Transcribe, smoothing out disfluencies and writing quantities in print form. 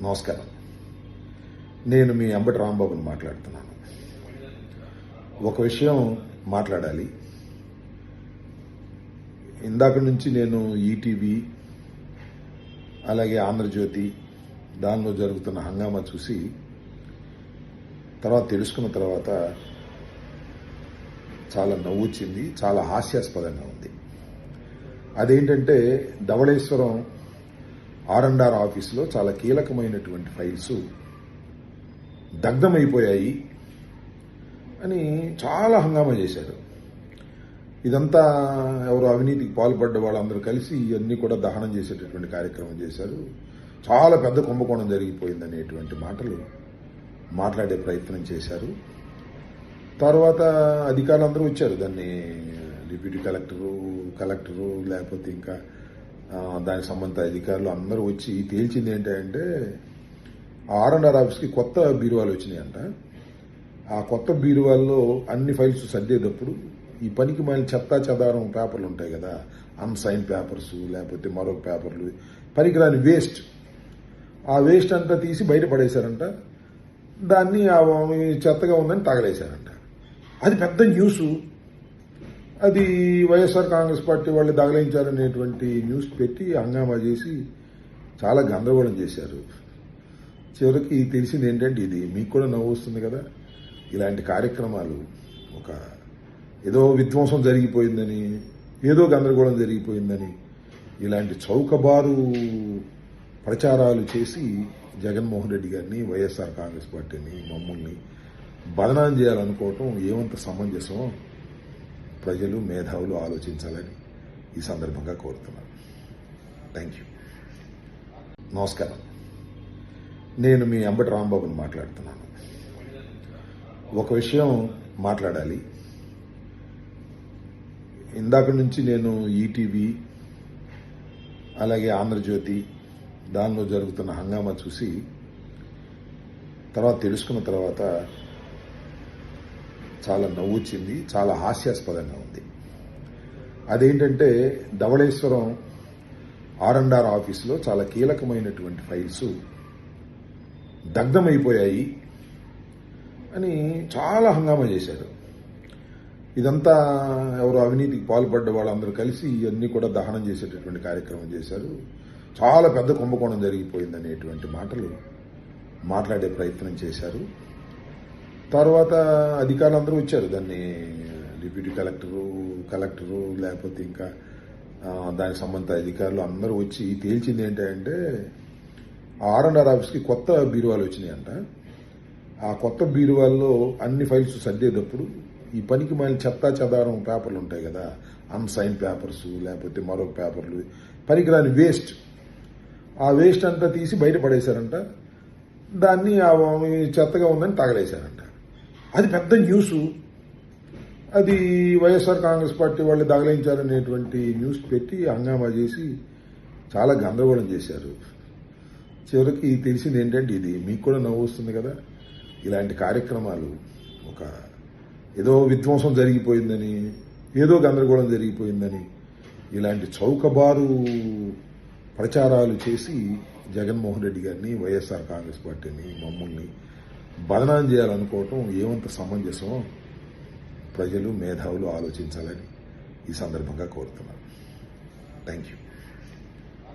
నమస్కారం. నేను మీ అంబటి రాంబాబుని మాట్లాడుతున్నాను. ఒక విషయం మాట్లాడాలి. ఇందాక నుంచి నేను ఈటీవీ అలాగే ఆంధ్రజ్యోతి దానిలో జరుగుతున్న హంగామా చూసి తర్వాత తెలుసుకున్న తర్వాత చాలా నవ్వొచ్చింది, చాలా హాస్యాస్పదంగా ఉంది. అదేంటంటే ధవళేశ్వరం ఆర్&ఆర్ ఆఫీసులో చాలా కీలకమైనటువంటి ఫైల్స్ దగ్ధమైపోయాయి అని చాలా హంగామా చేశారు. ఇదంతా ఎవరు అవినీతికి పాల్పడ్డ వాళ్ళందరూ కలిసి ఇవన్నీ కూడా దహనం చేసేటటువంటి కార్యక్రమం చేశారు. చాలా పెద్ద కుంభకోణం జరిగిపోయిందనేటువంటి మాటలు మాట్లాడే ప్రయత్నం చేశారు. తర్వాత అధికారులందరూ వచ్చారు. దాన్ని డిప్యూటీ కలెక్టరు లేకపోతే ఇంకా దానికి సంబంధిత అధికారులు అందరూ వచ్చి తేల్చింది ఏంటంటే ఆర్&ఆర్ ఆఫీస్కి కొత్త బీరువాలు వచ్చినాయంట. ఆ కొత్త బీరువాల్లో అన్ని ఫైల్స్ సర్దేటప్పుడు ఈ పనికి మళ్ళీ చెత్తా చెదారం పేపర్లు ఉంటాయి కదా, అన్సైన్ పేపర్స్ లేకపోతే మరొక పేపర్లు, పనికిరాని వేస్ట్, ఆ వేస్ట్ అంతా తీసి బయట పడేశారంట. దాన్ని చెత్తగా ఉందని తగలేశారంట. అది పెద్ద న్యూస్. అది వైఎస్ఆర్ కాంగ్రెస్ పార్టీ వాళ్ళు దగలించారనేటువంటి న్యూస్ పెట్టి హంగామా చేసి చాలా గందరగోళం చేశారు. చివరికి తెలిసింది ఏంటంటే ఇది మీకు కూడా నవ్వు వస్తుంది కదా, ఇలాంటి కార్యక్రమాలు ఒక ఏదో విధ్వంసం జరిగిపోయిందని, ఏదో గందరగోళం జరిగిపోయిందని ఇలాంటి చౌకబారు ప్రచారాలు చేసి జగన్మోహన్ రెడ్డి గారిని, వైఎస్ఆర్ కాంగ్రెస్ పార్టీని, మమ్మల్ని బదనాం చేయాలనుకోవటం ఏమంత సమంజసమో ప్రజలు, మేధావులు ఆలోచించాలని ఈ సందర్భంగా కోరుతున్నాను. Thank you. నమస్కారం. నేను మీ అంబటి రాంబాబుని మాట్లాడుతున్నాను. ఒక విషయం మాట్లాడాలి. ఇందాక నుంచి నేను ఈటీవీ అలాగే ఆంధ్రజ్యోతి దానిలో జరుగుతున్న హంగామా చూసి తర్వాత తెలుసుకున్న తర్వాత చాలా నవ్వొచ్చింది, చాలా హాస్యాస్పదంగా ఉంది. అదేంటంటే ధవళేశ్వరం ఆర్&ఆర్ ఆఫీసులో చాలా కీలకమైనటువంటి ఫైల్స్ దగ్ధమైపోయాయి అని చాలా హంగామా చేశారు. ఇదంతా ఎవరు అవినీతికి పాల్పడ్డ వాళ్ళందరూ కలిసి ఇవన్నీ కూడా దహనం చేసేటటువంటి కార్యక్రమం చేశారు. చాలా పెద్ద కుంభకోణం జరిగిపోయిందనేటువంటి మాటలు మాట్లాడే ప్రయత్నం చేశారు. తర్వాత అధికారులందరూ వచ్చారు. దాన్ని డిప్యూటీ కలెక్టరు లేకపోతే ఇంకా దానికి సంబంధిత అధికారులు అందరూ వచ్చి తేల్చింది ఏంటంటే ఆర్&ఆర్ ఆఫీస్కి కొత్త బీరువాలు వచ్చినాయంట. ఆ కొత్త బీరువాల్లో అన్ని ఫైల్స్ సర్దేటప్పుడు ఈ పనికి మళ్ళీ చెత్తా చెదారం పేపర్లు ఉంటాయి కదా, అన్సైన్ పేపర్స్ లేకపోతే మరొక పేపర్లు, పనికిరాని వేస్ట్, ఆ వేస్ట్ అంతా తీసి బయట పడేశారంట. దాన్ని చెత్తగా ఉందని తగలేశారంట. అది పెద్ద న్యూస్. అది వైఎస్ఆర్ కాంగ్రెస్ పార్టీ వాళ్ళు దగలించారనేటువంటి న్యూస్ పెట్టి హంగామా చేసి చాలా గందరగోళం చేశారు. చివరికి తెలిసింది ఏంటంటే ఇది మీకు కూడా నవ్వు వస్తుంది కదా, ఇలాంటి కార్యక్రమాలు ఒక ఏదో విధ్వంసం జరిగిపోయిందని, ఏదో గందరగోళం జరిగిపోయిందని ఇలాంటి చౌకబారు ప్రచారాలు చేసి జగన్మోహన్ రెడ్డి గారిని, వైఎస్ఆర్ కాంగ్రెస్ పార్టీని, మమ్మల్ని బదనాం చేయాలనుకోవటం ఏమంత సమంజసమో ప్రజలు, మేధావులు ఆలోచించాలని ఈ సందర్భంగా కోరుతున్నాను. Thank you.